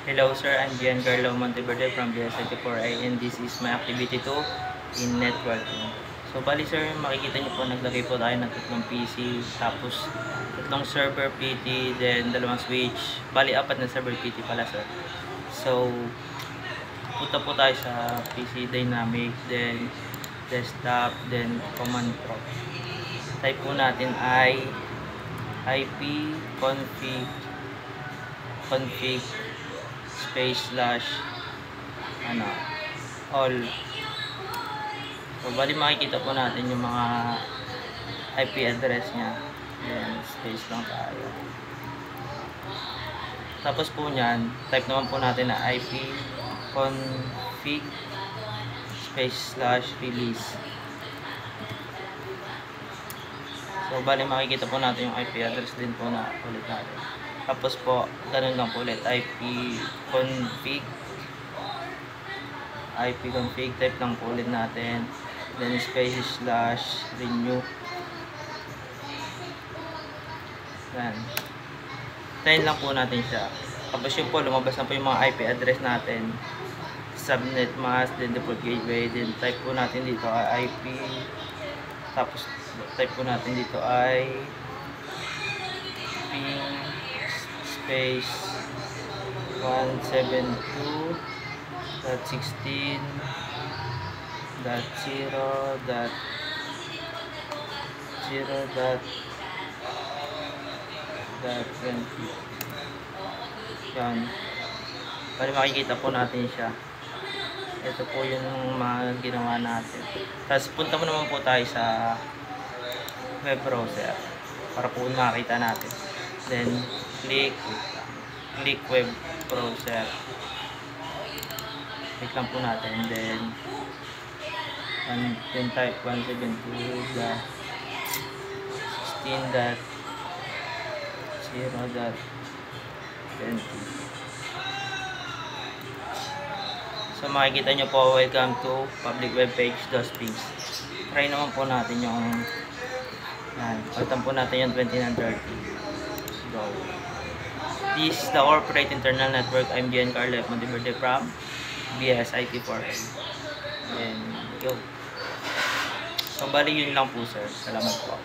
Hello sir, I'm Giancarlo Monteverde from BS94I and this is my activity 2 in networking. So bali sir, makikita niyo po naglagay po tayo ng tatlong PC, tapos tatlong server PT, then dalawang switch. Bali apat na server PT pala sir. So punta po tayo sa PC dynamic, then desktop, then command prompt. Type po natin ay IP config space / all. So bali makikita po natin yung mga IP address nya, then space lang tayo. Tapos po nyan, type naman po natin na IP config space / release. So bali makikita po natin yung IP address din po na ulit natin. Tapos po, ganun lang po ulit, IP config, type lang po ulit natin, then space / renew. Yan. Tayin lang po natin siya. Tapos yun po, lumabas na po yung mga IP address natin, subnet mask, then default gateway, then type po natin dito ay IP, tapos type po natin dito ay ping space 172.16.0.0.20. Yan. Bali makikita po natin siya. Ito po yung mga ginawa natin. Tapos punta mo naman po tayo sa web browser para po makita natin. Then click web browser. Click lang po natin. Then type 172.16.0.20. So makikita nyo po, welcome to public web page .pings. Try naman po natin yung yan, pagtan po natin yung 2930. Go. This is the corporate internal network. I'm Giancarlo Monteverde from BSIT4A. And go. So bali yun lang po sir. Salamat po.